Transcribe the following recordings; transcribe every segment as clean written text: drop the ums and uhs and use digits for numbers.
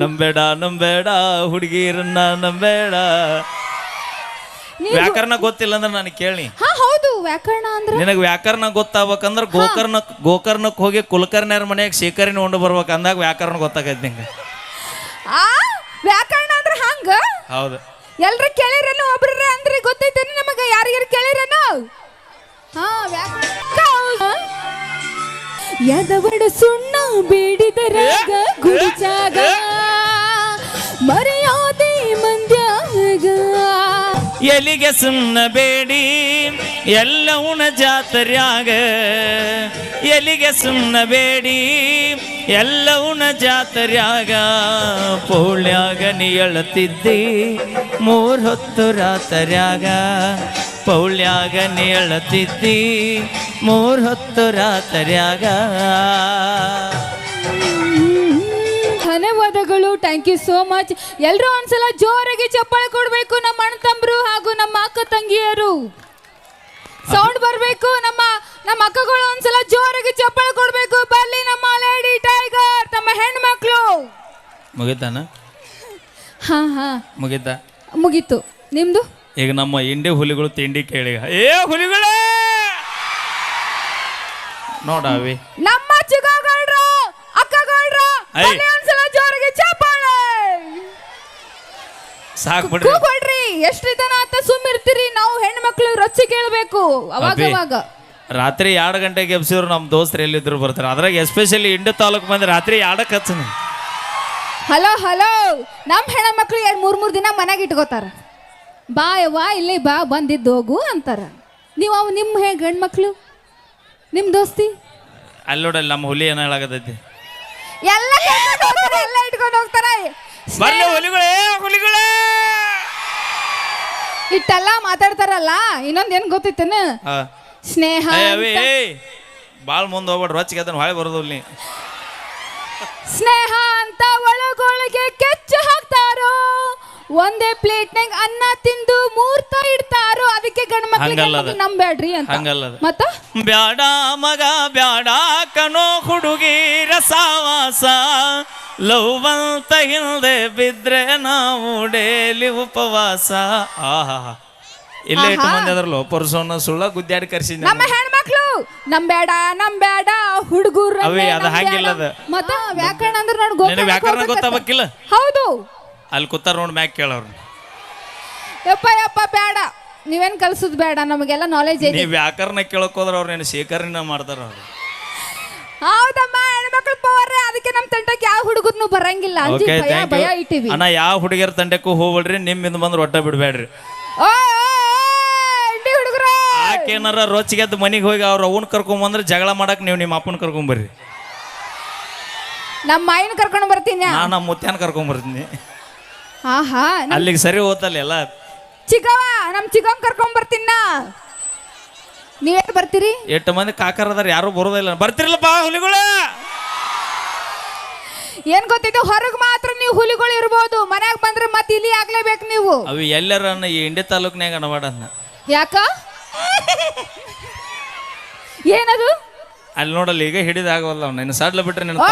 ನಂಬೇಡ ನಂಬೇಡ ಹುಡುಗಿರನ್ನ ನಂಬೇಡ. ವ್ಯಾಕರಣ ಗೊತ್ತಿಲ್ಲ ಅಂದ್ರೆ ನಾನು ಕೇಳಿ. ಹಾ ಹೌದು, ವ್ಯಾಕರಣ ಅಂದ್ರೆ ನಿನಗೆ ವ್ಯಾಕರಣ ಗೊತ್ತಾಗ್ಬೇಕಂದ್ರೆ ಗೋಕರ್ಣಕ್ಕೆ ಹೋಗಿ ಕುಲಕರ್ಣಿಯರ ಮನೆಯಾಗ ಶೇಖರಣೆ ಉಂಡು ಬರ್ಬೇಕು ಅಂದಾಗ ವ್ಯಾಕರಣ ಗೊತ್ತಾಗೈತಿ ನಿಂಗೆ. ಆ ವ್ಯಾಕರಣ ಅಂದ್ರೆ ಹಂಗ. ಹೌದು, ಎಲ್ರು ಕೇಳಿರೇನು? ಒಬ್ರೇ ಅಂದ್ರೆ ಗೊತ್ತೈತೇನು ನಮಗೆ? ಯಾರಿಗಾರು ಕೇಳಿರೇನು? ಹಾ ವ್ಯಾಕರಣ. ಯದವಡ ಸುಣ್ಣ ಬೇಡಿದರಾಗ ಗುಡಿಚಾಗ ಮರ್ಯಾದೆ ಮಂದ್ಯಾಗ. ಎಲಿಗೆ ಸುಣ್ಣ ಬೇಡಿ ಎಲ್ಲವನ ಜಾತ್ರ್ಯಾಗ, ಎಲಿಗೆ ಸುಣ್ಣ ಬೇಡಿ ಎಲ್ಲವನ ಜಾತ್ರ್ಯಾಗ. ಪೌಳ್ಯಾಗ ನೀ ಅಳತಿದ್ದಿ 3 ಹೊತ್ತು ರಾತ್ರ್ಯಾಗ, ಪೌಳ್ಯಾಗ ನೀ ಅಳತಿದ್ದಿ 3 ಹೊತ್ತು ರಾತ್ರ್ಯಾಗ. ಧನ್ಯವಾದಗಳು, ಥ್ಯಾಂಕ್ ಯು ಸೋ ಮಚ್. ಎಲ್ಲರೂ ಒಂದ್ಸಲ ಜೋರಾಗಿ ಚಪ್ಪಾಳೆ ಕೊಡ್ಬೇಕು ನಮ್ಮ ಅಣ್ಣ ತಮ್ಮರು ಹಾಗೂ ನಮ್ಮ ಅಕ್ಕ ತಂಗಿಯರು. ಸೌಂಡ್ ಬರ್ಬೇಕು. ನಮ್ಮ ಅಕ್ಕಗಳು ಒಂದ್ಸಲ ಜೋರಾಗಿ ಚಪ್ಪಾಳೆ ಕೊಡ್ಬೇಕು. ಬರ್ಲಿ ನಮ್ಮ ಲೇಡಿ ಟೈಗರ್, ನಮ್ಮ ಹೆಣ್ಮಕ್ಳು. ಮುಗಿತಾನ? ಹಾ ಹಾ ಮುಗಿತಾ? ಮುಗೀತು. ನಿಮ್ದು? ಈಗ ನಮ್ಮ ಇಂಡಿ ಹುಲಿಗಳು ತಿಂಡಿ ಕೇಳಿ, ಏ ಹುಲಿಗಳೇ ನೋಡಾವಿ. ನಮ್ಮ ಚಿಕ್ಕಗಳ್ರು ಅಕ್ಕಗಳ್ರು ಒಂದ್ಸಲ ಜೋರಾಗಿ ಚಪ್ಪಾಳೆ ಸಾಕ್ಬಿಡ್ರಿ. ಕೂಗ್ಬಿಡ್ರಿ. ಎಷ್ಟು ತನ ಅಂತ ಸುಮ್ಮಿರ್ತೀರಿ? ನಾವು ಹೆಣ್ಮಕ್ಳು ರೊಚ್ಚಿ ಕೇಳಬೇಕು ಅವಾಗ ಅವಾಗ. ರಾತ್ರಿ 2 ಗಂಟೆಗೆ ಎಬ್ಸಿದ್ರು ನಮ್ಮ ದೋಸ್ತರು ಎಲ್ಲಿದ್ರು ಬರ್ತಾರೆ. ಅದ್ರಾಗ ಎಸ್ಪೆಷಲಿ ಇಂಡಿ ತಾಲೂಕು ಬಂದ್ರೆ ರಾತ್ರಿ 2ಕ್ಕೆ ಹಚ್ಚನಿ. ಹಲೋ ಹಲೋ, ನಮ್ಮ ಹೆಣ್ಮಕ್ಳು 2-3 ದಿನ ಮನೆಗೆ ಇಟ್ಕೋತಾರ. ಬಾ ಯವ್ವ ಇಲ್ಲಿ ಬಾ, ಬಂದಿದ್ದು ಹೋಗು ಅಂತಾರ. ನೀವು ನಿಮ್ಮ ಗಂಡ್ಮಕ್ಳು ನಿಮ್ಮ ದೋಸ್ತಿ ಅಲ್ಲಿ ನೋಡಲ್ಲ ನಮ್ಮ ಹುಲಿ ಏನ ಹೇಳಾಗತೈತಿ. ಎಲ್ಲ ಇಟ್ಕೊಂಡು ಹೋಗ್ತಾರ. ಬರ್ಲಿ ಹುಲಿಗಳೇ ಹುಲಿಗಳೇ ಇಟ್ಟೆಲ್ಲ ಮಾತಾಡ್ತಾರಲ್ಲ. ಇನ್ನೊಂದ್ ಏನ್ ಗೊತ್ತಿತ್ತೇನ? ಸ್ನೇಹ ಬಾಳ್ ಮುಂದೆ ಹೋಗ್ಬೇಡ್ರಿ, ರೊಚ್ಚಿಗೆ ಅದನ್ನ ಹೊಳೆ ಬರೋದಿಲ್ಲ. ಸ್ನೇಹ ಅಂತ ಒಳಗೊಳಗೆ ಕೆಚ್ಚು ಹಾಕ್ತಾರೋ, ಒಂದೇ ಪ್ಲೇಟ್ನಾಗ ಅನ್ನ ತಿಂದು 3 ಇಡ್ತಾರೋ. ಅದಕ್ಕೆ ಗಂಡ್ಮಕ್ಳಿಗೆ ನಂಬೇಡ್ರಿ ಅಂತ. ಮತ್ತ ಬ್ಯಾಡ ಮಗ ಬ್ಯಾಡ ಕಣೋ ಹುಡುಗಿ ರಸಾವಾಸ, ಲವ್ ಅಂತ ಹಿಂದೆ ಬಿದ್ರೆ ನಾವು ಡೇಲಿ ಉಪವಾಸ. ಆಹಾ, ಇಲ್ಲೇ ಇಟ್ಟು ಮಂದಿ ಅದ್ರಲ್ಲ ಪರ್ಸೋನ ಸುಳ್ಳ ಗುದ್ದಾಡಿ ಕರ್ಸಿದ್ದೆ. ನಮ್ಮ ಹೆಣ್ಮಕ್ಳು ನಂಬೇಡ ಹುಡುಗರು ಅವೇ ಅದು ಹಂಗಿಲ್ಲ. ಅದು ಮತ್ತ ವ್ಯಾಕರಣ ಅಂದ್ರೆ ನೋಡಿ ವ್ಯಾಕರಣ ಗೊತ್ತಾಗಬೇಕಿಲ್ಲ. ಹೌದು, ಅಲ್ಲಿ ಕೂತಾರ ನೋಡಿ ಮ್ಯಾಕ್ ಕೇಳವ್ರು. ಯಪ್ಪ ಬೇಡ, ನೀವೇನ್ ಕಲ್ಸುದ್ ಬೇಡ, ನಮಗೆಲ್ಲ ನಾಲೆಜ್ ಐತಿ. ನೀವು ವ್ಯಾಕರಣ ಕೇಳಕ್ ಹೋದ್ರ ಅವ್ರು ಏನು ಶೇಖರಣೆ ಮಾಡ್ತಾರ ಅವ್ರು. ಹೌದಮ್ಮ, ಹೆಣ್ಮಕ್ಳು ಪವರ್. ಅದಕ್ಕೆ ನಮ್ಮ ತಂಡಕ್ಕೆ ಯಾವ ಹುಡುಗರ್ನು ಬರಂಗಿಲ್ಲ. ಭಯ ಇಟ್ಟಿವಿ. ಅಣ್ಣ, ಯಾವ ಹುಡುಗಿಯರ ತಂಡಕ್ಕೂ ಹೋಗ್ಬಿಡ್ರಿ, ನಿಮ್ಮಿಂದ ಬಂದ್ರೆ ಒಟ್ಟ ಬಿಡ್ಬೇಡ್ರಿ. ಆಕೇನಾರ ರೊಚ್ಚಿಗೆದ್ದು ಮನೆಗೆ ಹೋಗಿ ಅವ್ರ ಅವನ್ ಕರ್ಕೊಂಬಂದ್ರೆ ಜಗಳ ಮಾಡಕ್ ನೀವು ನಿಮ್ಮ ಅಪ್ಪನ ಕರ್ಕೊಂಬರ್ರಿ. ನಮ್ಮ ಮಾಯಿನ ಕರ್ಕೊಂಡು ಬರ್ತೀನಿ. ನಾನು ನಮ್ಮ ಮುತ್ಯಾನ ಕರ್ಕೊಂಬರ್ತೀನಿ. ಆಹಾ, ಅಲ್ಲಿಗೆ ಸರಿ ಹೋತಲ್ಲ ಎಲ್ಲ. ನಮ್ಮ ಚಿಕ್ಕವ್ ಕರ್ಕೊಂಡ್ ಬರ್ತೀನ. ನೀವೇನು ಬರ್ತೀರಿ? 8 ಮಂದಿ ಕಾಕರದಾರ, ಯಾರು ಬರೋದಿಲ್ಲ. ಬರ್ತಿರಲ್ಲಪ್ಪ ಹುಲಿಗಳ. ಏನ್ ಗೊತ್ತಿದ್ದು, ಹೊರಗೆ ಮಾತ್ರ ನೀವು ಹುಲಿಗಳು ಇರ್ಬೋದು, ಮನ್ಯಾಗ ಬಂದ್ರೆ ಮತ್ತೆ ಇಲ್ಲಿ ಆಗ್ಲೇಬೇಕು ನೀವು. ಅವು ಎಲ್ಲರ ಈ ಇಂಡಿ ತಾಲೂಕ್ನಾಗ ಅನವಾಡ. ಯಾಕ? ಏನದು? ಅಲ್ಲಿ ನೋಡಲ್ಲ, ಈಗ ಹಿಡಿದಾಗವಲ್ಲ. ನಿನ್ನ ಸಡ್ಲ ಬಿಟ್ರೆ ನಿನ್ನ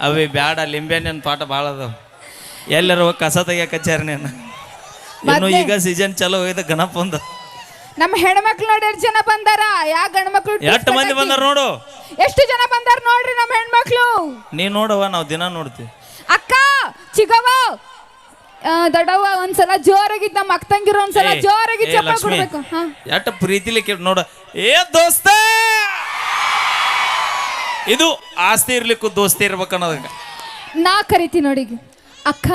ಅವೇ ಬ್ಯಾಡ. ಲಿಂಬೆ ನಿನ್ನ ಪಾಠ ಭಾಳ ಅದಾವ. ಎಲ್ಲರೂ ಕಸ ತೆಗಿಯಕ ಹಚ್ಚಾರ ನೀನು. ಇನ್ನು ಈಗ ಸೀಸನ್ ಚಲೋ ಹೋಯ್ತು. ಗಣಪ ಒಂದು ನಮ್ಮ ಹೆಣ್ಮಕ್ಳು ನೋಡಿ 2 ಜನ ಬಂದಾರ. ಯಾ ಗಂಡ್ಮಕ್ಳು 8 ಮಂದಿ ಬಂದಾರ ನೋಡು. ಎಷ್ಟು ಜನ ಬಂದಾರ ನೋಡ್ರಿ ನಮ್ಮ ಹೆಣ್ಮಕ್ಳು. ನೀ ನೋಡವ, ನಾವು ದಿನ ನೋಡ್ತೀವಿ. ಅಕ್ಕ, ಚಿಕ್ಕವ್ವ, ದೊಡ್ಡವ್ವ ಒಂದ್ಸಲ ಜೋರಾಗಿ ನಮ್ಮ ಅಕ್ಕ ತಂಗಿರು ಒಂದ್ಸಲ ಜೋರಾಗಿ ಚಪ್ಪಾಳೆ ಕೊಡ್ಬೇಕು. ಎಷ್ಟ ಪ್ರೀತಿಲಿ ನೋಡ. ಏ ದೋಸ್ತ, ಇದು ಆಸ್ತಿ ಇರ್ಲಿಕ್ಕೂ ದೋಸ್ತಿ ಇರ್ಬೇಕನ್ನೋದಕ್ಕೆ ನಾ ಕರಿತೀನಿ ನೋಡಿ. ಅಕ್ಕ,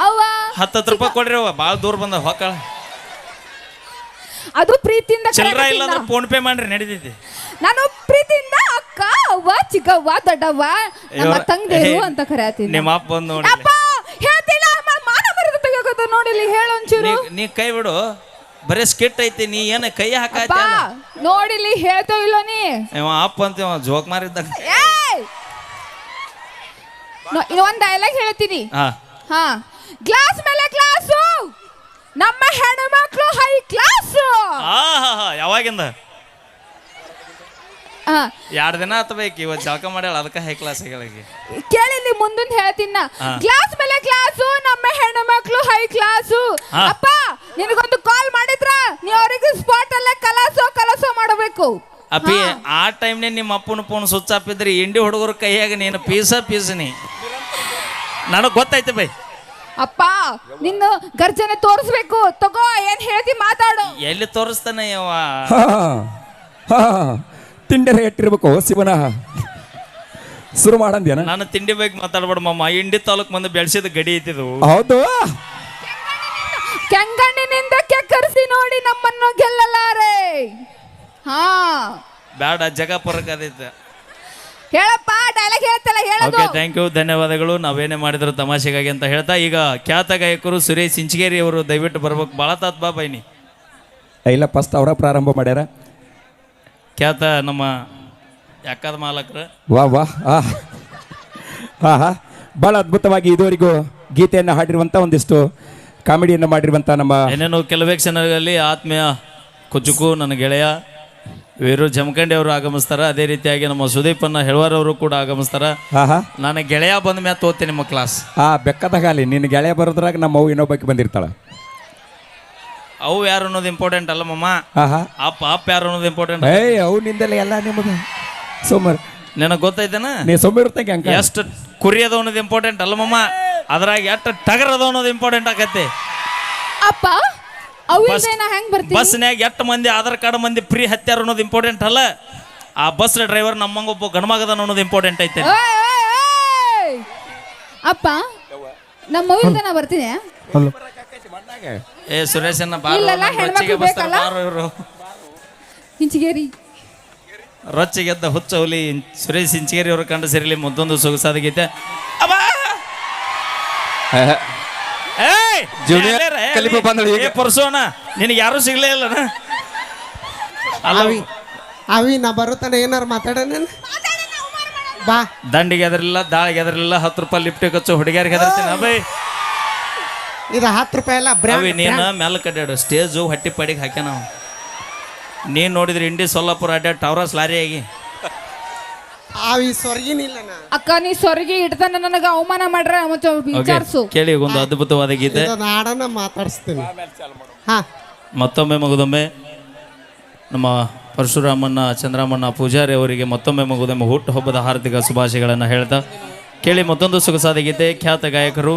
ಅವ್ವ 10 ರೂಪಾಯಿ ಕೊಡ್ರಿ. ಅವ ಭಾಳ ದೂರ ಬಂದ ಹೊಕ್ಕಳ. ಅದು ಪ್ರೀತಿಯಿಂದ. ಚಿಲ್ಲರ ಇಲ್ಲ ಅಂದ್ರೆ ಫೋನ್ ಪೇ ಮಾಡ್ರಿ, ನಡೀತೈತಿ. ನಾನು ಪ್ರೀತಿಯಿಂದ ಅಕ್ಕ, ಅವ್ವ, ಚಿಕ್ಕವ್ವ, ದೊಡ್ಡವ್ವ, ನಮ್ಮ ತಂಗಿರು ಅಂತ ಕರೆಯತೀನಿ. ನಿಮ್ಮ ಅಪ್ಪ ಬಂದು ನೋಡಿ ಹೇಳ್ತಿಲ್ಲ, ಮಾನ ಮರ್ಯಾದೆ ತೆಗೆಯೋದು ನೋಡಿಲಿ. ಹೇಳೊಂಚೂರು. ನೀ ಕೈ ಬಿಡು, ಬರೀ ಸ್ಕಿಟ್ ಐತಿ. ನೀ ಏನ ಕೈ ಹಾಕಿ ನೋಡಿಲಿ. ಹೇಳ್ತೋ ಇಲ್ಲೋ ನೀ? ಅಪ್ಪ ಅಂತ ಜೋಕ್ ಮಾರಿದ್ದಾಗ. ಇನ್ನೊಂದು ಡೈಲಾಗ್ ಹೇಳ್ತೀನಿ. ಗ್ಲಾಸ್ ಮೇಲೆ ಗ್ಲಾಸು, ನಮ್ಮ ಹೆಣ್ಮಕ್ಳು ಹೈ ಕ್ಲಾಸ್. ಯಾವಾಗಿಂದ? ಹಾ 2 ದಿನ ಆತಬೇಕು ಇವತ್ತು ಜಳಕ ಮಾಡ್ಯಾಳ ಅದಕ್ಕೆ ಹೈ ಕ್ಲಾಸ್ಗಳಿಗೆ. ಕೇಳಿಲ್ಲಿ ಮುಂದೊಂದು ಹೇಳ್ತೀನ. ಹಾ. ಕ್ಲಾಸ್ ಮೇಲೆ ಕ್ಲಾಸು, ನಮ್ಮ ಹೆಣ್ಣು ಮಕ್ಕಳು ಹೈ ಕ್ಲಾಸು. ಹಾ. ಅಪ್ಪ ನಿನಗೊಂದು ಕಾಲ್ ಮಾಡಿದ್ರ ನೀ ಅವ್ರಿಗೆ ಸ್ಪಾಟ್ ಅಲ್ಲೇ ಕಲಸೋ ಮಾಡಬೇಕು. ಅಪ್ಪಿ ಆ ಟೈಮ್ನೇ ನಿಮ್ಮ ಅಪ್ಪನ ಫೋನ್ ಸ್ವಿಚ್ ಆಫ್ ಇದ್ರಿ ಇಂಡಿ ಹುಡುಗರ ಕೈಯಾಗ ನೀನು ಪೀಸನಿ ನನಗೆ ಗೊತ್ತೈತೆ ಬೈ. ಅಪ್ಪ ನಿನ್ನ ಗರ್ಜನೆ ತೋರಿಸ್ಬೇಕು. ತಗೋ ಏನ್ ಹೇಳ್ತಿ ಮಾತಾಡು. ಎಲ್ಲಿ ತೋರಿಸ್ತಾನೆ ಯವ್ವ? ತಿಂಡರೆ ಇಟ್ಟಿರ್ಬೇಕು ಶಿವನ ಶುರು ಮಾಡಂದೇನ. ನಾನು ತಿಂಡಿ ಬಗ್ಗೆ ಮಾತಾಡ್ಬೇಡ ಮಮ್ಮ. ಇಂಡಿ ತಾಲೂಕ್ ಮಂದಿ ಬೆಳೆಸಿದ ಗಡಿ ಐತಿದು. ಹೌದು, ಕೆಂಗಣ್ಣಿನಿಂದ ಕೆಕ್ಕರಿಸಿ ನೋಡಿ ನಮ್ಮನ್ನು ಗೆಲ್ಲಲಾರೆ. ಹಾ ಬ್ಯಾಡ ಜಗ ಪರಕದೈತೆ. ಹೇಳಪ್ಪ ಡೈಲಾಗ್ ಹೇಳ್ತಲ್ಲ ಹೇಳೋದು. ಓಕೆ ಥ್ಯಾಂಕ್ ಯು, ಧನ್ಯವಾದಗಳು. ನಾವೇನೇ ಮಾಡಿದ್ರು ತಮಾಷೆಗಾಗಿ ಅಂತ ಹೇಳ್ತಾ ಈಗ ಖ್ಯಾತ ಗಾಯಕರು ಸುರೇಶ್ ಇಂಚಗೇರಿ ಅವರು ದಯವಿಟ್ಟು ಬರ್ಬೇಕು. ಭಾಳ ತಾತ್ ಬಾ ಬೈನಿ. ಇಲ್ಲ ಫಸ್ಟ್ ಅವರ ಪ್ರಾರಂಭ ಮಾಡ್ಯಾರ. ಖ್ಯಾತ ನಮ್ಮ ಯಾಕದ ಮಾಲಕರು. ವಾ ವಾ ಹಾ ಭಾಳ ಅದ್ಭುತವಾಗಿ ಇದುವರೆಗೂ ಗೀತೆಯನ್ನು ಹಾಡಿರುವಂಥ ಒಂದಿಷ್ಟು ಕಾಮಿಡಿಯನ್ನು ಮಾಡಿರುವಂಥ ನಮ್ಮ ಏನೇನು ಕೆಲವೇ ಕ್ಷಣಗಳಲ್ಲಿ ಆತ್ಮೀಯ ಕುಚುಕು ನನ್ನ ಗೆಳೆಯ ವೀರು ಜಮಖಂಡಿ ಅವರು ಆಗಮಿಸ್ತಾರ. ಅದೇ ರೀತಿಯಾಗಿ ನಮ್ಮ ಸುದೀಪನ್ನ ಹೆಳ್ವಾರ್ ಅವರು ಕೂಡ ಆಗಮಿಸ್ತಾರ. ಹಾ ನಾನು ಗೆಳೆಯ ಬಂದ ಮ್ಯಾತ್ ಓದ್ತೀನಿ ನಿಮ್ಮ ಕ್ಲಾಸ್. ಬೆಕ್ಕದಾಗಲಿ ನಿನ್ನ ಗೆಳೆಯ ಬರೋದ್ರಾಗ ನಮ್ಮ ಅವು ಇನ್ನೊಬ್ಬಕ್ಕೆ ಬಂದಿರ್ತಾಳೆ. ಅವು ಯಾರು ಅನ್ನೋದು ಇಂಪಾರ್ಟೆಂಟ್ ಅಲ್ಲ ಮಮ್ಮ. ಹಾ ಅಪ್ಪ ಯಾರು ಅನ್ನೋದು ಇಂಪಾರ್ಟೆಂಟ್. ಅವು ನಿಂದಲೇ ಎಲ್ಲ ನಿಮ್ಮದು ಸೋಮರ್. ನಿನಗೆ ಗೊತ್ತೈತೇನ ನೀ ಸೋಮಿರ್ತಾಗ ಅಂಕ ಎಷ್ಟು ಕುರಿ ಅದ ಅನ್ನೋದು ಇಂಪಾರ್ಟೆಂಟ್ ಅಲ್ಲ ಮಮ್ಮ. ಅದ್ರಾಗ ಎಷ್ಟು ಟಗರ್ ಅದ ಅನ್ನೋದು ಇಂಪಾರ್ಟೆಂಟ್ ಆಗತ್ತೆ. ಅಪ್ಪ ಅವು ನಾ ಹೆಂಗ್ ಬರ್ತೀನಿ? ಬಸ್ನ್ಯಾಗ ಎಷ್ಟು ಮಂದಿ ಆಧಾರ್ ಕಾರ್ಡ್ ಮಂದಿ ಫ್ರೀ ಹತ್ಯಾರ ಅನ್ನೋದು ಇಂಪಾರ್ಟೆಂಟ್ ಅಲ್ಲ. ಆ ಬಸ್ ಡ್ರೈವರ್ ನಮ್ಮಂಗೊಬ್ಬ ಗಣಮಗದ ಅನ್ನೋದು ಇಂಪಾರ್ಟೆಂಟ್ ಐತೆ. ಅಪ್ಪ ನಮ್ಮ ಮೂವಿಂದ ನಾ ಬರ್ತೀನಿ. ಏ ಸುರೇಶನ್ನ ಇಲ್ಲೆಲ್ಲ ಹೆಣ್ಮಕ್ಳು ಬೇಕಲ್ಲ? ಇವರು ಇಂಚಿಗೇರಿ ರೊಚ್ಚಿಗೆದ್ದ ಹುಚ್ಚ ಹುಲಿ ಸುರೇಶ್ ಇಂಚಗೇರಿ ಅವರು ಕಂಡು ಸೇರಲಿ ಮತ್ತೊಂದು ಸೊಗಸಾದ ಗೀತೆ. ಪರ್ಸೋಣ ನಿನಗೆ ಯಾರು ಸಿಗ್ಲೇ ಇಲ್ಲ. ಅವಿ ನಾ ಬರುತ್ತಾನೆ ಏನಾರು ಮಾತಾಡೋಣ ಬಾ. ದಂಡಿಗೆ ಎದರಿಲ್ಲ, ದಾಳಿಗೆ ಎದರಿಲ್ಲ, 10 ರೂಪಾಯಿ ಲಿಫ್ಟ್ ಖರ್ಚು ಹುಡುಗಿಯರಿಗೆ ಹೆದರ್ತೀನಿ. ಅಬೈ ಇದು 10 ರೂಪಾಯಿ ಎಲ್ಲ ಅವಿ ನೀನು ಮ್ಯಾಲ ಕಡ್ಯಾಡು ಸ್ಟೇಜು ಹಟ್ಟಿ ಪಡಿಗೆ ಹಾಕ್ಯ ನಾವು. ನೀನು ನೋಡಿದ್ರೆ ಇಂಡಿ ಸೊಲ್ಲಾಪುರ ಅಡ್ಡಾಡ್ ಟವರಸ್ ಲಾರಿ ಆಗಿ ಅವಿ ಸ್ವರ್ಗಿನಿಲ್ಲ. ಅಕ್ಕ ನೀ ಸ್ವರ್ಗಿ ಇಡ್ತಾನೆ ನನಗೆ ಅವಮಾನ ಮಾಡ್ರೆ ಮತ್ತೆ ವಿಚಾರಿಸು. ಕೇಳಿ ಒಂದು ಅದ್ಭುತವಾದ ಗೀತೆ ನಾಡನ್ನ ಮಾತಾಡಿಸ್ತೀನಿ. ಹಾ ಮತ್ತೊಮ್ಮೆ ಮಗುದೊಮ್ಮೆ ನಮ್ಮ ಪರಶುರಾಮಣ್ಣ ಚಂದ್ರಮಣ್ಣ ಪೂಜಾರಿ ಅವರಿಗೆ ಮತ್ತೊಮ್ಮೆ ಮಗುದೊಮ್ಮೆ ಹುಟ್ಟುಹಬ್ಬದ ಹಾರ್ದಿಕ ಶುಭಾಶಯಗಳನ್ನು ಹೇಳ್ತಾ ಕೇಳಿ ಮತ್ತೊಂದು ಸೊಗಸಾದ ಗೀತೆ. ಖ್ಯಾತ ಗಾಯಕರು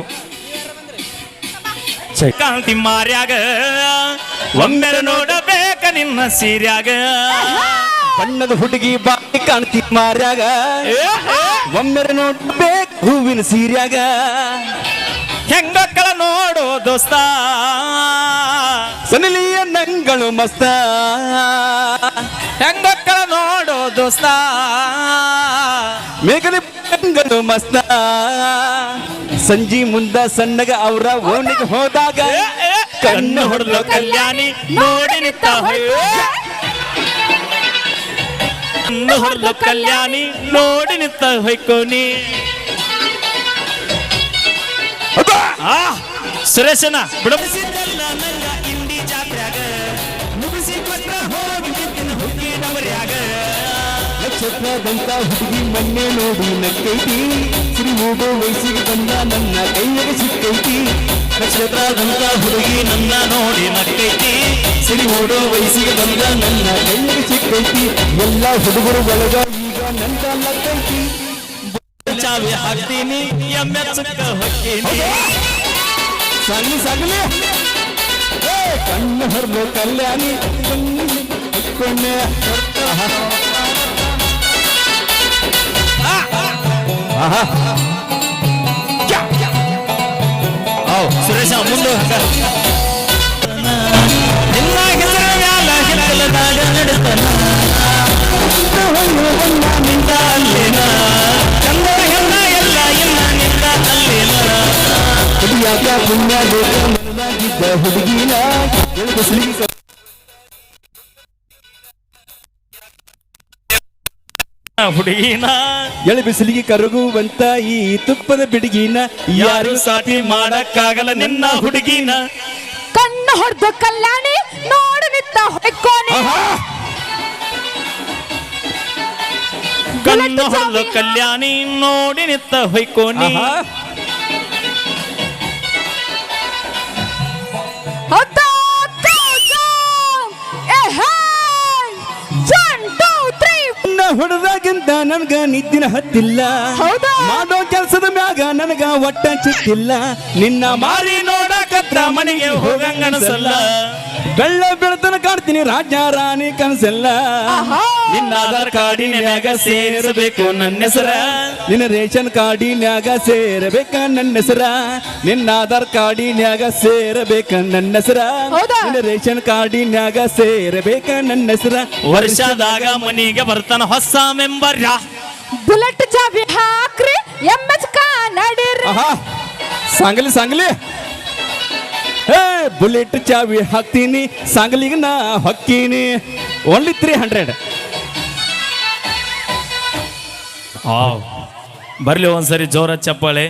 ಕಾಂತಿ ಮಾರ್ಯಾಗ ಒಮ್ಮೆ ನೋಡಬೇಕ ನಿನ್ನ ಸೀರ್ಯಾಗ, ಬಣ್ಣದ ಹುಡುಗಿ ಬಾಯಿ ಕಾಣ್ತಿ ಮಾರ್ಯಾಗ, ಒಮ್ಮೆ ನೋಡ್ಬೇಕು ಹೂವಿನ ಸೀರ್ಯಾಗ, ಹೆಂಗಕ್ಕಳ ನೋಡೋ ದೋಸ್ತ ಸನಲಿಯ ನಂಗಳು ಮಸ್ತ, ಹೆಂಗಕ್ಕಳ ನೋಡೋ ದೋಸ್ತ ಮೇಘಲಿ ನಂಗಳು ಮಸ್ತ, ಸಂಜಿ ಮುಂದ ಸಣ್ಣಗ ಅವರ ಓಣಿಗೆ ಹೋದಾಗ ಕಣ್ಣು ಹೊಡೆದು ಕಲ್ಯಾಣಿ ನೋಡಿ ನಿಂತ ಕಣ್ಣು ಹೊಡೆದು ಕಲ್ಯಾಣಿ ನೋಡಿ ನಿಂತ ಹೊಯ್ಕೋನಿ. ಸುರೇಶನ ಬಿಡ ಇಂಡಿ ಜಾತ್ರೆಯಾಗ ಮುಗಿಸಿ ಕೊಟ್ಟ ಹೋಗಿ ಹುಡುಗಿ ನಮರ್ಯಾಗ, ನಕ್ಷತ್ರದಂತ ಹುಡುಗಿ ಮಣ್ಣೆ ನೋಡಿ ನಕ್ಕೈತಿ, ಸಿರಿ ಹೋಗೋ ವಯಸ್ಸಿಗೆ ಬಂದ ನನ್ನ ಕೈಯಾಗ ಸಿಕ್ಕೈತಿ, ನಕ್ಷತ್ರದಂತ ಹುಡುಗಿ ನನ್ನ ನೋಡಿ ನಕ್ಕೈತಿ, ಸಿರಿ ಓಡೋ ವಯಸ್ಸಿಗೆ ಬಂದ ನನ್ನ ಕೈಯಾಗ ಸಿಕ್ಕೈತಿ, ಎಲ್ಲ ಹುಡುಗರು ಒಳಗ ಈಗ ನನ್ನ ನಕ್ಕೈತಿ, ಚಾವಿ ಹಾಕ್ತೀನಿ ಎಮ್ಮೆ ಚುಕ್ಕ ಹೊಕ್ಕೀನಿ. ಸಾಗಲಿ ಸಾಗಲಿ ಕಣ್ಣು ಹೊರಲು ಕಲ್ಯಾಣಿ ಕೊಂಡೆ ಸುರೇಶ ಮುಂದೆ ನಿನ್ನ ಹೆಸರ ಮ್ಯಾಲ ಹಿತ್ತಲದಾಗ ನಡತನ ನಿಂದ ಅಲ್ಲೇನ ಚಂದ ಹೆಣ್ಣ ಎಲ್ಲ ಇನ್ನ ನಿಂದ ಅಲ್ಲೇನ, ಹುಡುಗಿಯಾಗ ಪುಣ್ಯ ಬೇಕು ಮನದಾಗಿದ್ದ ಹುಡುಗಿನ ಬಿಸಿಲಿಗೆ ಹುಡುಗಿನ ಎಳೆ ಬಿಸಿಲಿಗೆ ಕರಗುವಂತ ಈ ತುಪ್ಪದ ಬಿಡುಗಿನ ಯಾರು ಸಾಟಿ ಮಾಡಕ್ಕಾಗಲ್ಲ ನಿನ್ನ ಹುಡುಗಿನ. ಕಣ್ಣು ಹೊಡೆದು ಕಲ್ಯಾಣಿ ನೋಡು ನಿಂತ ಹೊಯ್ಕೋನಿ. ಕಣ್ಣು ಹೊಡೆದು ಕಲ್ಯಾಣಿ ನೋಡಿ ನಿತ್ತ ಹೊಯ್ಕೋನಿ ಹೊಡೆದಾಗಿಂತ ನನ್ಗ ನಿದ್ದಿನ ಹತ್ತಿಲ್ಲ ಮಾಡೋ ಕೆಲಸದ ಮ್ಯಾಗ ನನಗ ಒಟ್ಟ ಚಿತ್ತಿಲ್ಲ ನಿನ್ನ ಮಾರಿ ನೋಡಕತ್ರ ಮನೆಗೆ ಹೋಗಂಗನಸಲ್ಲ ಬೆಳ್ಳ ಬೆಳತನ ಕಾಡ್ತೀನಿ ರಾಜ ರಾಣಿ ಕನಸಲ್ಲ ನಿನ್ನ ಆಧಾರ್ ಕಾರ್ಡಿನ್ಯಾಗ ಸೇರಿಸಬೇಕು ನನ್ನ ಹೆಸರ ನಿನ್ನ ರೇಷನ್ ಕಾರ್ಡಿನ್ಯಾಗ ಸೇರಬೇಕ ನನ್ನ ಹೆಸರ ನಿನ್ನ ಆಧಾರ್ ಕಾರ್ಡಿನ್ಯಾಗ ಸೇರಬೇಕ ನನ್ನ ಹೆಸರ ನಿನ್ನ ರೇಷನ್ ಕಾರ್ಡಿನ್ಯಾಗ ಸೇರಬೇಕ ನನ್ನ ಹೆಸರ ವರ್ಷದಾಗ ಮನಿಗೆ ಬರ್ತಾನ ಹೊಸ ಮೆಂಬರ್ ಬುಲೆಟ್ ಚಾವಿ ಹಾಕ್ರಿ ಎಮ್ಮಚ್ ನಡೀರಿ ಸಾಂಗ್ಲಿ ಸಾಂಗ್ಲಿ ಬುಲೆಟ್ ಚಾವಿ ಹಾಕ್ತೀನಿ ಸಾಂಗ್ಲಿಗೆ ನಾ ಹೊಕ್ಕೀನಿ ಓನ್ಲಿ 300 ಬರ್ಲಿ ಒಂದ್ಸರಿ ಜೋರ ಚಪ್ಪಾಳೆ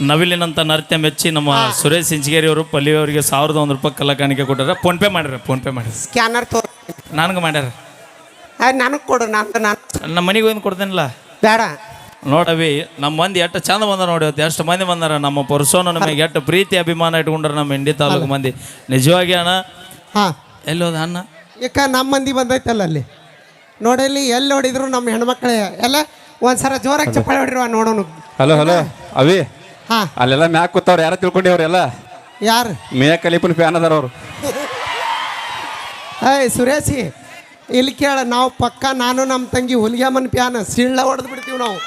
ನವಿಲಿನಂತ ನೃತ್ಯ ಮೆಚ್ಚಿ ನಮ್ಮ ಸುರೇಶ್ ಸಿಂಚಗೇರಿ ಅವರು ಪಲ್ಲಿ ಅವರಿಗೆ 1,001 ರೂಪಾಯಿ ಕಲ್ಲ ಕಾಣಿಕೆ ಕೊಟ್ಟಾರ ಫೋನ್ ಪೇ ಮಾಡ್ಯಾರ ಸ್ಕ್ಯಾನರ್ ತೋರ್ ನನಗೆ ಮಾಡ್ಯಾರ ನನಗೆ ಕೊಡು ನಾನು ನಮ್ಮ ಮನೆಗೆ ಒಂದು ಕೊಡ್ತೇನಿಲ್ಲ ಬೇಡ ನೋಡವಿ ನಮ್ಮ ಮಂದಿ ಎಷ್ಟು ಚಂದ ಬಂದ ನೋಡಿ ಎಷ್ಟು ಮಂದಿ ಬಂದಾರ ನಮ್ಮ ಪುರುಷನ ನಮಗೆ ಎಷ್ಟು ಪ್ರೀತಿ ಅಭಿಮಾನ ಇಟ್ಕೊಂಡ್ರ ನಮ್ಮ ಇಂಡಿ ತಾಲೂಕು ಮಂದಿ ನಿಜವಾಗಿ ಅಣ್ಣ ಹಾಂ ಎಲ್ಲಿ ಹೋದ ಅಣ್ಣ ಈಗ ನಮ್ಮ ಮಂದಿ ಬಂದೈತಲ್ಲ ಅಲ್ಲಿ ನೋಡಲ್ಲಿ ಎಲ್ಲಿ ನೋಡಿದ್ರು ನಮ್ಮ ಹೆಣ್ಮಕ್ಳೇ ಎಲ್ಲ ಒಂದ್ಸಲ ಜೋರಾಗಿ ಚಪ್ಪಾಳೆ ಹೊಡಿರುವ ನೋಡೋನು. ಹಲೋ ಹಲೋ ಅವಿ ಹಾ ಅಲ್ಲೆಲ್ಲ ಮ್ಯಾಕ್ ಕೂತವ್ರು ಯಾರ ತಿಳ್ಕೊಂಡಿ ಅವ್ರೆಲ್ಲ ಯಾರು ಮಿಯಾ ಖಲೀಫನ್ ಫ್ಯಾನ್ ಅದಾರ ಅವರು. ಸುರೇಶಿ ಇಲ್ಲಿ ಕೇಳ ನಾವು ಪಕ್ಕ ನಾನು ನಮ್ಮ ತಂಗಿ ಹುಲಿಗೆಮ್ಮನ ಪ್ಯಾನ್ ಸಿಳ್ಳ ಹೊಡೆದು ಬಿಡ್ತೀವಿ ನಾವು.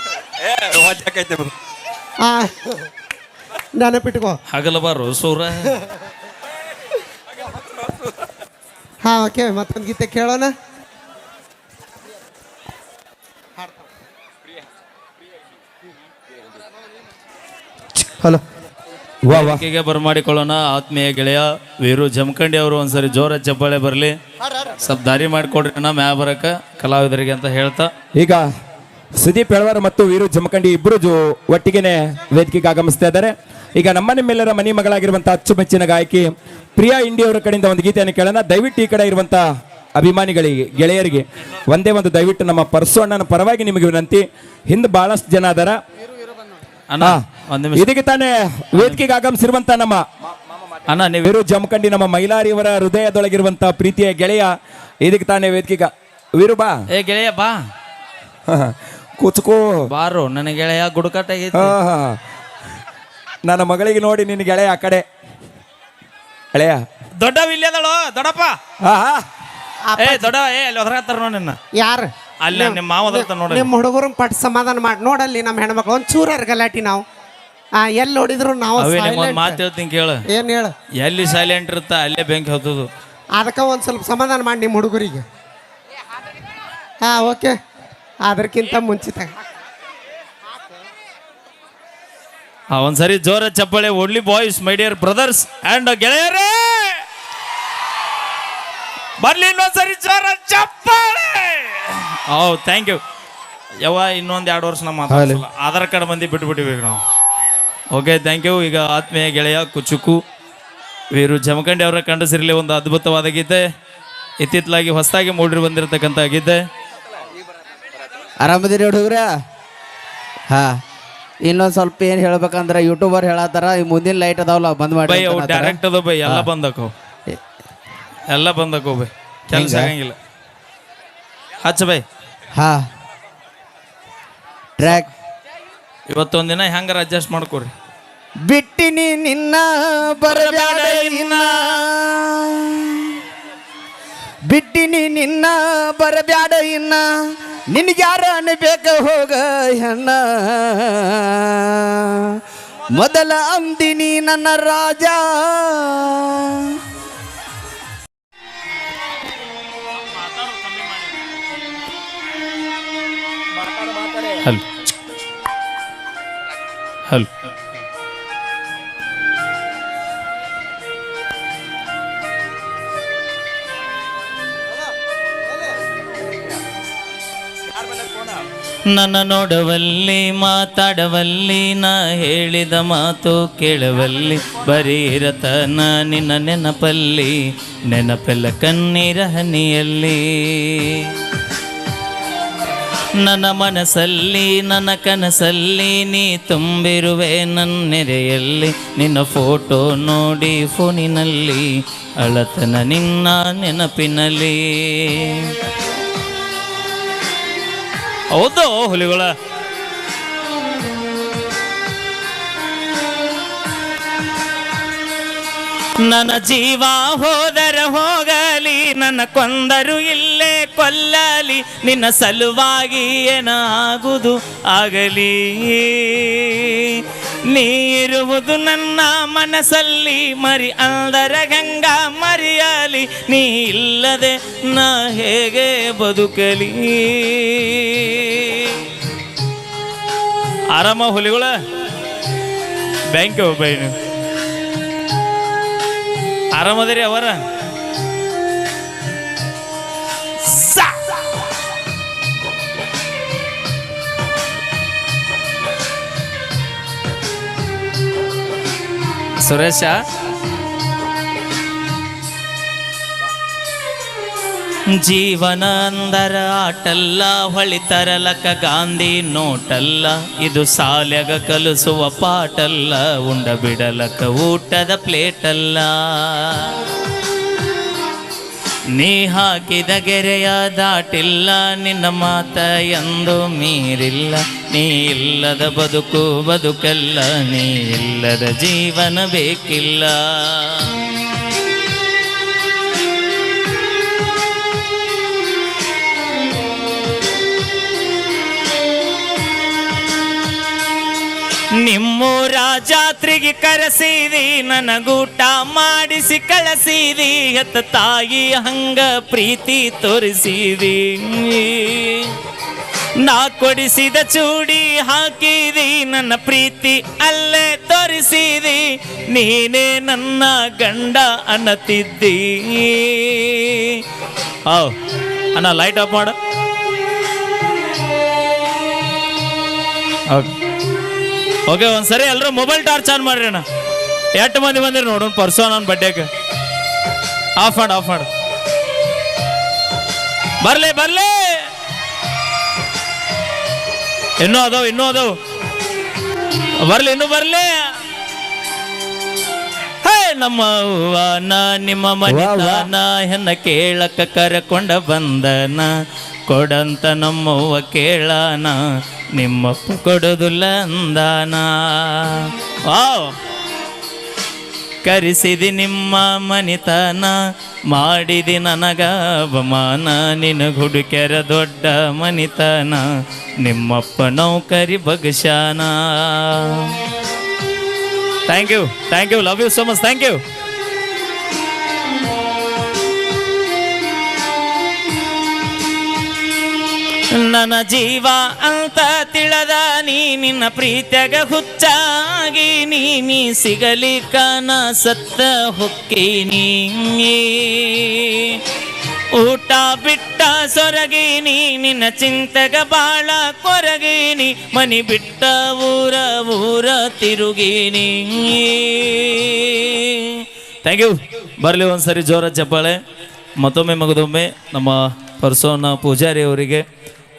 ನೆನಪಿಟ್ಕೋ ಹಗಲಬಾರು ಸೂರ. ಹಾಂ ಓಕೆ ಮತ್ತೊಂದು ಗೀತೆ ಕೇಳೋಣ. ಹಲೋ ವೇದಿಕೆಗೆ ಬರಮಾಡಿಕೊಳ್ಳೋಣ ಆತ್ಮೀಯ ಗೆಳೆಯ ವೀರು ಜಮಖಂಡಿ ಅವರು ಒಂದ್ಸರಿ ಜೋರ ಚಪ್ಪಾಳೆ ಬರಲಿ, ಸ್ವಲ್ಪ ದಾರಿ ಮಾಡಿಕೊಡ್ರಿ ಅಣ್ಣ ಮ್ಯಾ ಬರಕ ಕಲಾವಿದರಿಗೆ ಅಂತ ಹೇಳ್ತಾ ಈಗ ಸುದೀಪ್ ಹೆಳವಾರ ಮತ್ತು ವೀರು ಜಮಖಂಡಿ ಇಬ್ಬರು ಒಟ್ಟಿಗೆನೆ ವೇದಿಕೆಗೆ ಆಗಮಿಸ್ತಾ ಇದ್ದಾರೆ. ಈಗ ನಿಮ್ಮೆಲ್ಲರ ಮನಿ ಮಗಳಾಗಿರುವಂತಹ ಅಚ್ಚುಮೆಚ್ಚಿನ ಗಾಯಕಿ ಪ್ರಿಯಾ ಇಂಡಿ ಅವರ ಕಡೆಯಿಂದ ಒಂದು ಗೀತೆಯನ್ನು ಕೇಳೋಣ. ದಯವಿಟ್ಟು ಈ ಕಡೆ ಇರುವಂತಹ ಅಭಿಮಾನಿಗಳಿಗೆ ಗೆಳೆಯರಿಗೆ ಒಂದೇ ಒಂದು ದಯವಿಟ್ಟು ನಮ್ಮ ಪರಸು ಅಣ್ಣನ ಪರವಾಗಿ ನಿಮಗೆ ವಿನಂತಿ. ಹಿಂದೆ ಬಹಳಷ್ಟು ಜನ ಅದಾರ. ಇದಕ್ಕೆ ತಾನೇ ವೇದಿಕೆಗೆ ಆಗಮಿಸಿರುವಂತ ನಮ್ಮ ಅಣ್ಣ ನೀವು ವೀರು ಜಮಖಂಡಿ ನಮ್ಮ ಮೈಲಾರಿಯವರ ಹೃದಯದೊಳಗಿರುವಂತ ಪ್ರೀತಿಯ ಗೆಳೆಯ ಇದಕ್ಕೆ ತಾನೇ ವೇದಿಕೆಗೆ ವೀರು ಬಾ. ಏ ಗೆಳೆಯ ಬಾ ಕೂತ್ಕೋ ಬಾರು ನನ್ನ ಗೆಳೆಯ ಗುಡುಕಾಟಾಗೈತಿ. ನನ್ನ ಮಗಳಿಗೆ ನೋಡಿ ನಿನ್ನ ಗೆಳೆಯ ಆ ಕಡೆ ಗೆಳೆಯ ದೊಡ್ಡ ವಿಲ್ಯದಳು ದೊಡ್ಡಪ್ಪ ಏ ದೊಡ್ಡ ಏ ಅಲ್ಲಿ ಹೊರಗತ್ತಾರ ನೋಡಿ ನಿನ್ನ ಯಾರು ಅಲ್ಲಿ ನಿಮ್ಮ ಮಾವದ ನೋಡಿ ನಿಮ್ಮ ಹುಡುಗರು ಪಟ್ ಸಮಾಧಾನ ಮಾಡಿ ನೋಡಲ್ಲಿ ನಮ್ಮ ಹೆಣ್ಮಕ್ಳು ಒಂದು ಚೂರ ಗಲಾಟಿ ನಾವು ಎಲ್ಲಿ ನೋಡಿದ್ರು ನಾವು ಮಾತು ಹೇಳ್ತೀನಿ ಕೇಳು. ಏನು ಹೇಳು ಎಲ್ಲಿ ಸೈಲೆಂಟ್ ಇರುತ್ತ ಅಲ್ಲೇ ಬೆಂಕಿ ಹತ್ತದು. ಅದಕ್ಕೆ ಒಂದು ಸ್ವಲ್ಪ ಸಮಾಧಾನ ಮಾಡಿ ನಿಮ್ಮ ಹುಡುಗರಿಗೆ. ಹಾಂ ಓಕೆ ಅದಕ್ಕಿಂತ ಮುಂಚಿತ ಒಂದ್ಸರಿ ಜೋರ ಚಪ್ಪಾಳೆ ಓಡ್ಲಿ boys my dear brothers and ಗೆಳೆಯರೇ ಬರ್ಲಿ ಇನ್ನೊಂದ್ಸರಿ ಜೋರ ಚಪ್ಪಾಳೆ. ಥ್ಯಾಂಕ್ ಯು ಯವ್ವ. ಇನ್ನೊಂದು 2 ವರ್ಷ ನಮ್ಮ ಆಧಾರ್ ಕಾರ್ಡ್ ಮಂದಿ ಬಿಟ್ಬಿಟ್ಟಿವಿ ನಾವು. Okay thank you. ಈಗ ಆತ್ಮೀಯ ಗೆಳೆಯ ಕುಚುಕು ವೀರು ಜಮಖಂಡಿ ಅವರ ಕಂಡಸಿರಲಿ ಒಂದು ಅದ್ಭುತವಾದ ಗೀತೆ, ಇತ್ತಿತ್ತಲಾಗಿ ಹೊಸದಾಗಿ ಮೂಡಿ ಬಂದಿರತಕ್ಕಂಥ ಗೀತೆ. ಆರಾಮದಿರಿ ಹುಡುಗ್ರ? ಹಾಂ, ಇನ್ನೊಂದು ಸ್ವಲ್ಪ ಏನು ಹೇಳ್ಬೇಕಂದ್ರೆ ಯೂಟ್ಯೂಬರ್ ಹೇಳತ್ತಾರ ಈ ಮುಂದಿನ ಲೈಟ್ ಅದಾವಲ್ಲ ಬಂದ್ ಮಾಡಿ ಬೈ ಅವು ಡೈರೆಕ್ಟ್ ಅದ ಬೈ ಎಲ್ಲ ಬಂದಕೋ ಎಲ್ಲ ಬಂದಕೋ ಬೈ ಕೆಲಸ ಆಗಂಗಿಲ್ಲ. ಹಚ್ಚ ಬೈ. ಹಾಂ ಟ್ರ್ಯಾಕ್ ಇವತ್ತೊಂದಿನ ಹೆಂಗಾರ ಅಡ್ಜಸ್ಟ್ ಮಾಡ್ಕೊರಿ. ಬಿಟ್ಟಿನಿ ನಿನ್ನ ಬರಬ್ಯಾಡ ಇನ್ನ, ಬಿಟ್ಟಿನಿ ನಿನ್ನ ಬರಬ್ಯಾಡ ಇನ್ನ, ನಿನಗ್ಯಾರ ಅನ್ಬೇಕ ಹೋಗ ಹೆಣ್ಣ, ಮೊದಲ ಅಂದಿನಿ ನನ್ನ ರಾಜ. ಹಲೋ ಹಲೋ ನನ್ನ ನೋಡವಲ್ಲಿ ಮಾತಾಡವಲ್ಲಿ ನಾ ಹೇಳಿದ ಮಾತು ಕೇಳವಲ್ಲಿ ಬರೀ ಇರತನ ನಿನ್ನ ನೆನಪಲ್ಲಿ, ನೆನಪೆಲ್ಲ ಕಣ್ಣೀರ ಹನಿಯಲ್ಲಿ. ನನ್ನ ಮನಸ್ಸಲ್ಲಿ ನನ್ನ ಕನಸಲ್ಲಿ ನೀ ತುಂಬಿರುವೆ ನನ್ನೆರೆಯಲ್ಲಿ ನಿನ್ನ ಫೋಟೋ ನೋಡಿ ಫೋನಿನಲ್ಲಿ ಅಳತನ ನಿನ್ನ ನೆನಪಿನಲ್ಲಿ. ಹೌದು ಹುಲಿಗಳ ನನ್ನ ಜೀವ ಹೋದರ ಹೋಗಲಿ ನನ್ನ ಕೊಂದರು ಇಲ್ಲೇ ಕೊಲ್ಲಲಿ ನಿನ್ನ ಸಲುವಾಗಿ ಏನಾಗುವುದು ಆಗಲಿ. ನೀರುವುದು ನನ್ನ ಮನಸ್ಸಲ್ಲಿ ಮರಿ ಅಂದರ ಗಂಗ ಮರೆಯಲಿ ನೀ ಇಲ್ಲದೆ ನಾ ಹೇಗೆ ಬದುಕಲಿ. ಆರಾಮ ಹುಲಿಗಳ ಬ್ಯಾಂಕ್ ಬೈನು ಆರಾಮದಿರಿ ಅವರ ಸುರೇಶ ಜೀವನ ಅಂದರ ಆಟಲ್ಲ ಹೊಳಿತರಲಕ ಗಾಂಧಿ ನೋಟಲ್ಲ ಇದು ಸಾಲ್ಯಾಗ ಕಲಿಸುವ ಪಾಟಲ್ಲ ಉಂಡ ಬಿಡಲಕ ಊಟದ ಪ್ಲೇಟಲ್ಲ. ನೀ ಹಾಕಿದ ಗೆರೆಯ ದಾಟಿಲ್ಲ ನಿನ್ನ ಮಾತ ಎಂದು ಮೀರಿಲ್ಲ ನೀ ಇಲ್ಲದ ಬದುಕು ಬದುಕಲ್ಲ ನೀ ಇಲ್ಲದ ಜೀವನ ಬೇಕಿಲ್ಲ. ನಿಮ್ಮೂರ ಜಾತ್ರೆಗೆ ಕರೆಸಿದಿ ನನಗೂಟ ಮಾಡಿಸಿ ಕಳಿಸಿದಿ ಹೆತ್ತ ತಾಯಿ ಹಂಗ ಪ್ರೀತಿ ತೋರಿಸಿದಿ ನಾ ಕೊಡಿಸಿದ ಚೂಡಿ ಹಾಕಿದಿ ನನ್ನ ಪ್ರೀತಿ ಅಲ್ಲೇ ತೋರಿಸಿದಿ ನೀನೇ ನನ್ನ ಗಂಡ ಅನ್ನತಿದ್ದಿ. ಅಣ್ಣ ಲೈಟ್ ಆಫ್ ಮಾಡು. ಓಕೆ ಒಂದ್ಸರಿ ಎಲ್ಲರೂ ಮೊಬೈಲ್ ಟಾರ್ಚ್ ಆನ್ ಮಾಡ್ರಿ ಅಣ್ಣ. 8 ಮಂದಿ ಬಂದಿರಿ ನೋಡೋಣ ಪರ್ಸೋ ನನ್ನ ಬಡ್ಡೆಗೆ. ಆಫ್ ಮಾಡು ಬರ್ಲಿ ಇನ್ನೂ ಅದಾವು ಬರ್ಲಿ ಇನ್ನೂ ಬರ್ಲಿ. ಹೇ ನಮ್ಮ ಅವ್ವನ ನಿಮ್ಮ ಮನೆತನ ಹೆಣ್ಣ ಕೇಳಕ್ಕ ಕರಕೊಂಡ ಬಂದನ ಕೊಡಂತ ನಮ್ಮವ್ವ ಕೇಳಾನ ನಿಮ್ಮಪ್ಪ ಕೊಡೋದಿಲ್ಲ ಅಂದಾನ. ಕರೆಸಿದಿ ನಿಮ್ಮ ಮನಿತನ ಮಾಡಿದಿ ನನಗ ಅವಮಾನ ನಿನಗ ಹುಡುಕ್ಯಾರ ದೊಡ್ಡ ಮನಿತನ ನಿಮ್ಮಪ್ಪ ನೌಕರಿ ಬಗಶಾನ. Thank you love you so much thank you. ನನ್ನ ಜೀವ ಅಂತ ತಿಳದ ನಿನ್ನ ಪ್ರೀತ್ಯಾಗ ಹುಚ್ಚಾಗಿ ನೀ ಸಿಗಲಿಕ್ಕನ ಸತ್ತ ಹೊಕ್ಕೀನಿ ಊಟ ಬಿಟ್ಟ ಸೊರಗೀನಿ ನಿನ್ನ ಚಿಂತೆಗ ಬಾಳ ಕೊರಗೀನಿ ಮನಿ ಬಿಟ್ಟ ಊರ ತಿರುಗೀನಿ. Thank you. ಬರಲಿ ಒಂದ್ಸರಿ ಜೋರ ಚಪ್ಪಾಳೆ. ಮತ್ತೊಮ್ಮೆ ಮಗದೊಮ್ಮೆ ನಮ್ಮ ಪರ್ಸೋನ ಪೂಜಾರಿ ಅವರಿಗೆ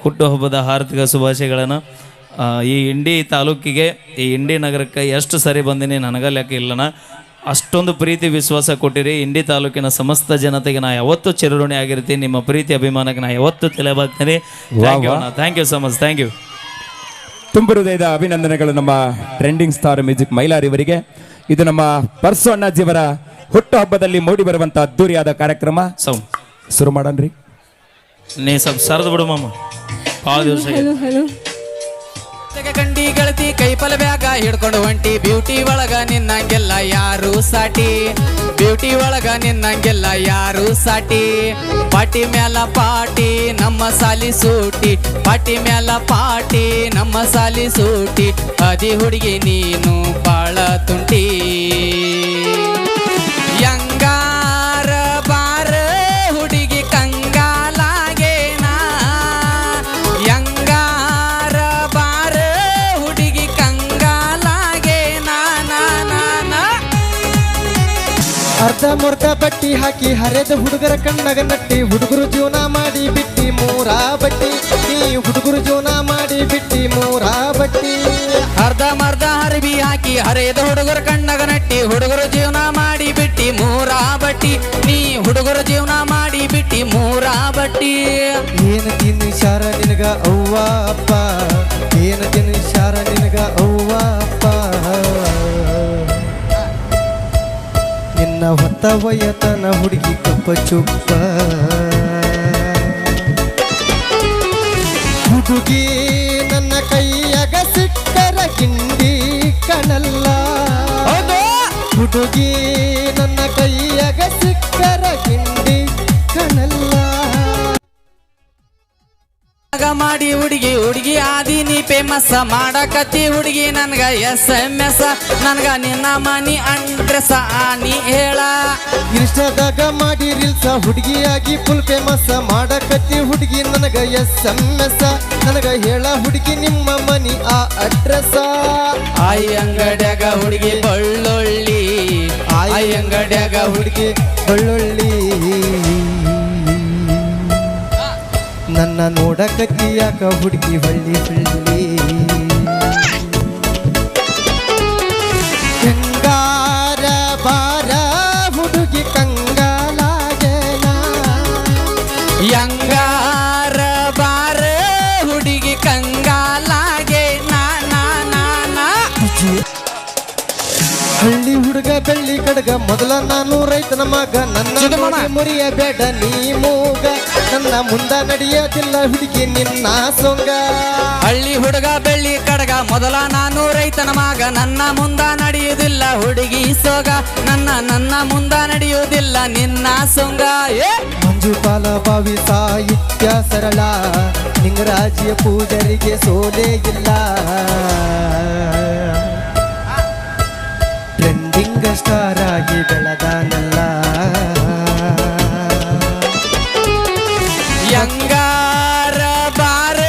ಹುಟ್ಟುಹಬ್ಬದ ಹಾರ್ದಿಕ ಶುಭಾಶಯಗಳನ್ನು. ಈ ಇಂಡಿ ತಾಲೂಕಿಗೆ ಈ ಇಂಡಿ ನಗರಕ್ಕೆ ಎಷ್ಟು ಸರಿ ಬಂದಿನಿ ನನಗ ಲೆಕ್ಕ ಇಲ್ಲನ. ಅಷ್ಟೊಂದು ಪ್ರೀತಿ ವಿಶ್ವಾಸ ಕೊಟ್ಟಿರಿ. ಇಂಡಿ ತಾಲೂಕಿನ ಸಮಸ್ತ ಜನತೆಗೆ ನಾ ಯಾವತ್ತೂ ಚಿರಋಣಿ ಆಗಿರ್ತೀನಿ. ನಿಮ್ಮ ಪ್ರೀತಿ ಅಭಿಮಾನಕ್ಕೆ ನಾ ಯಾವತ್ತೂ ತಲೆಬಾಗ್ತೀನಿ. Thank you so much. Thank you. ತುಂಬ ಹೃದಯದ ಅಭಿನಂದನೆಗಳು ನಮ್ಮ ಟ್ರೆಂಡಿಂಗ್ ಸ್ಟಾರ್ ಮ್ಯೂಸಿಕ್ ಮೈಲಾರಿವರಿಗೆ. ಇದು ನಮ್ಮ ಪರ್ಸು ಅಣ್ಣಾಜಿಯವರ ಹುಟ್ಟುಹಬ್ಬದಲ್ಲಿ ಮೂಡಿ ಬರುವಂಥ ಅದ್ದೂರಿಯಾದ ಕಾರ್ಯಕ್ರಮ. ಶುರು ಮಾಡನ್ರಿ. ನೀ ಸ್ವಲ್ಪ ಸರ್ದು ಬಿಡು ಮಾಮ. ಭಾಳ ದಿವಸ ಕಂಡಿ ಗೆಳತಿ ಕೈಪಲ ಬ್ಯಾಗ ಹಿಡ್ಕೊಂಡು ಹೊಂಟಿ ಬ್ಯೂಟಿ ಒಳಗ ನಿನ್ನಂಗೆಲ್ಲ ಯಾರು ಸಾಟಿ ಬ್ಯೂಟಿ ಒಳಗ ನಿನ್ನಂಗೆಲ್ಲ ಯಾರು ಸಾಟಿ. ಪಾಟಿ ಮ್ಯಾಲ ಪಾಟಿ ನಮ್ಮ ಸಾಲಿ ಸೂಟಿ ಪಾಟಿ ಮ್ಯಾಲ ಪಾಟಿ ನಮ್ಮ ಸಾಲಿ ಸೂಟಿ ಅದಿ ಹುಡುಗಿ ನೀನು ಬಾಳ ತುಂಟಿ. ಯಂಗಾರ ಬಾರ ಹುಡುಗಿ ಕಂಗಾಲಾಗೇನಾ ಯಂಗಾರ ಬಾರ ಹುಡುಗಿ ಕಂಗಾಲಾಗೇನಾ. ಅರ್ಧ ಮುರ್ಧ ಬಟ್ಟಿ ಹಾಕಿ ಹರಿದ ಹುಡುಗರ ಕಣ್ಣಗ ನಟ್ಟಿ ಹುಡುಗರು ಜೀವನ ಮಾಡಿ ಬಿಟ್ಟಿ ಮೂರಾ ಬಟ್ಟಿ ನೀ ಹುಡುಗರು ಜೋನ ಮಾಡಿ ಬಿಟ್ಟಿ ಮೂರಾ ಬಟ್ಟಿ ಅರ್ಧ ಮರ್ಧ ಹರಿಬಿ ಹಾಕಿ ಹರಿದ ಹುಡುಗರ ಕಣ್ಣಗ ನಟ್ಟಿ ಹುಡುಗರ ಜೀವನ ಮಾಡಿ ಬಿಟ್ಟಿ ಮೂರಾ ಬಟ್ಟಿ ನೀ ಹುಡುಗರ ಜೀವನ ಮಾಡಿ ಬಿಟ್ಟಿ ಮೂರಾ ಬಟ್ಟಿ ಏನು ತಿನ್ನಿಸಾರ ನಿನಗ ಅವ್ವ ಅಪ್ಪ ಏನು ತಿನ್ನಿಸಾರ ನಿನಗ ಅವ್ವ ಅಪ್ಪ ನಿನ್ನ ಹೊತ್ತ ವಯತನ ಹುಡುಗಿ ಕಪ್ಪ ಚುಪ್ಪ ಹುಡುಗಿ ನನ್ನ ಕೈಯಾಗ ಸಿಕ್ಕರ ಕಿಂಡಿ ಕಣಲ್ಲ ಹುಡುಗಿ ನನ್ನ ಕೈಯಾಗ ಸಿಕ್ಕರ ಕಿಂಡಿ ಕಣಲ್ಲ ಮಾಡಿ ಹುಡುಗಿ ಹುಡುಗಿ ಆದೀನಿ ಫೇಮಸ್ ಮಾಡಕತ್ತಿ ಹುಡುಗಿ ನನ್ಗ SMS ನನ್ಗ ನಿನ್ನ ಮನಿ ಅಡ್ರೆಸ್ ನೀ ಹೇಳ ಇನ್ಸ್ಟಾದಾಗ ಮಾಡಿ ರೀಲ್ಸ ಹುಡುಗಿಯಾಗಿ ಫುಲ್ ಫೇಮಸ್ ಮಾಡಕತ್ತಿ ಹುಡುಗಿ ನನಗ SMS ನನಗ ಹೇಳ ಹುಡುಗಿ ನಿಮ್ಮ ಮನಿ ಆ ಅಡ್ರೆಸ್ ಆಯಿ ಅಂಗಡ್ಯಾಗ ಹುಡುಗಿ ಬಳ್ಳೊಳ್ಳಿ ಆಯಿ ಅಂಗಡ್ಯಾಗ ಹುಡುಗಿ ಬೆಳ್ಳುಳ್ಳಿ ನನ್ನ ನೋಡಕತ್ತಿ ಯಾಕ ಹುಡುಗಿ ಹಳ್ಳಿ ಹಳ್ಳಿ ಕಂಗಾರ ಬಾರ ಹುಡುಗಿ ಕಂಗಾಲಾಗೇನ ಯಂಗಾರ ಬಾರ ಹುಡುಗಿ ಕಂಗಾಲಾಗೆ ನಾ ಹಳ್ಳಿ ಹುಡುಗ ಬೆಳ್ಳಿ ಕಡಗ ಮೊದಲ ನಾನು ರೈತನ ಮಗ ನನ್ನ ಚಿದು ಮಾಮ. ನೋಡಿ ಮುರಿಯಬೇಡ ನೀ ಮೂಗ ನನ್ನ ಮುಂದ ನಡೆಯೋದಿಲ್ಲ ಹುಡುಗಿ ನಿನ್ನ ಸೊಂಗ ಹಳ್ಳಿ ಹುಡುಗ ಬೆಳ್ಳಿ ಕಡಗ ಮೊದಲ ನಾನು ರೈತನ ಮಗ ನನ್ನ ಮುಂದ ನಡೆಯುವುದಿಲ್ಲ ಹುಡುಗಿ ಸೋಗ ನನ್ನ ಮುಂದ ನಡೆಯುವುದಿಲ್ಲ ನಿನ್ನ ಸೊಂಗ ಏ ಮಂಜುಪಾಲ ಬಾವಿ ಸಾಹಿತ್ಯ ಸರಳ ನಿಂಗರಾಜಿಯ ಪೂಜರಿಗೆ ಸೋಲೇ ಇಲ್ಲ ಟ್ರೆಂಡಿಂಗ್ ಸ್ಟಾರ್ ಆಗಿ ಬೆಳೆದಾನಲ್ಲ ಯಂಗಾರ ಬಾರ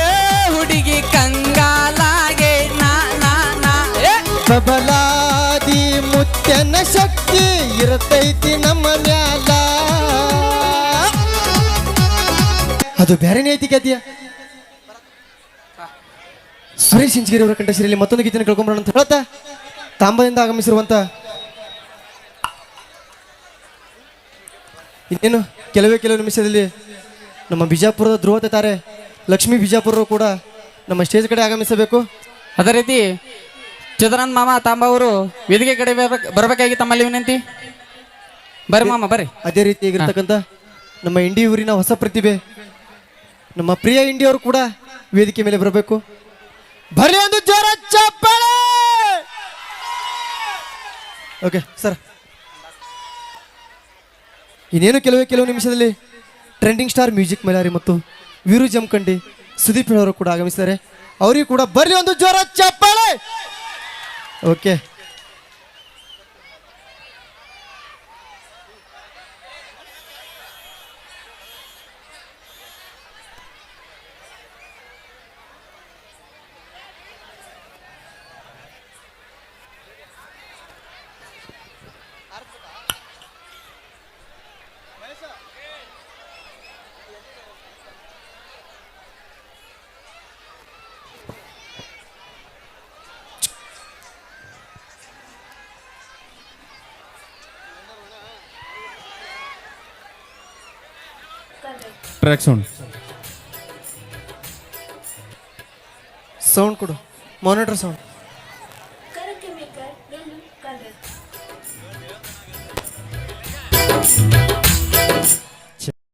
ಹುಡುಗಿ ಕಂಗಾಲಾಗೆ ನಾ ಏ ಪ್ರಬಲಾದಿ ಮುತ್ಯನ ಶಕ್ತಿ ಇರತೈತಿ ನಮ್ಮ ಮ್ಯಾಲ ಅದು ಬೇರೆನೇ ಐತಿ ಗದ್ಯ ಸುರೇಶ್ ಇಂಚಗಿರಿ ಅವರ ಕಂಠಶಿರಿಯಲ್ಲಿ ಮತ್ತೊಂದು ಗೀತೆಯನ್ನು ಕೇಳ್ಕೊಂಬರೋಣ ಅಂತ ಹೇಳ್ತಾ ತಾಂಬದಿಂದ ಆಗಮಿಸಿರುವಂತ ಇನ್ನೇನು ಕೆಲವು ನಿಮಿಷದಲ್ಲಿ ನಮ್ಮ ಬಿಜಾಪುರದ ಧ್ರುವ ತಾರೆ ಲಕ್ಷ್ಮೀ ಬಿಜಾಪುರರು ಕೂಡ ನಮ್ಮ ಸ್ಟೇಜ್ ಕಡೆ ಆಗಮಿಸಬೇಕು. ಅದೇ ರೀತಿ ಚಿದಾನಂದ ಮಾಮ ತಾಂಬ ಅವರು ವೇದಿಕೆ ಕಡೆ ಬರಬೇಕಾಗಿ ತಮ್ಮಲ್ಲಿ ವಿನಂತಿ. ಬರ್ರಿ ಮಾಮ ಬರ್ರಿ. ಅದೇ ರೀತಿಯಾಗಿರ್ತಕ್ಕಂಥ ನಮ್ಮ ಇಂಡಿ ಊರಿನ ಹೊಸ ಪ್ರತಿಭೆ ನಮ್ಮ ಪ್ರಿಯ ಇಂಡಿ ಅವರು ಕೂಡ ವೇದಿಕೆ ಮೇಲೆ ಬರಬೇಕು. ಬರ್ಲಿ ಒಂದು ಜೋರ ಚಪ್ಪಾಳೆ. ಓಕೆ ಸರ್, ಇನ್ನೇನು ಕೆಲವು ನಿಮಿಷದಲ್ಲಿ ಟ್ರೆಂಡಿಂಗ್ ಸ್ಟಾರ್ ಮ್ಯೂಸಿಕ್ ಮೈಲಾರಿ ಮತ್ತು ವೀರು ಜಮಖಂಡಿ ಸುದೀಪ್ ಅವರು ಕೂಡ ಆಗಮಿಸಿದ್ದಾರೆ. ಅವರಿಗೂ ಕೂಡ ಬರ್ಲಿ ಒಂದು ಜೋರ ಚಪ್ಪಾಳೆ. ಓಕೆ, ಟ್ರ್ಯಾಕ್ ಸೌಂಡ್ ಕೊಡು, monitor sound. Karaoke maker, Lulu Color.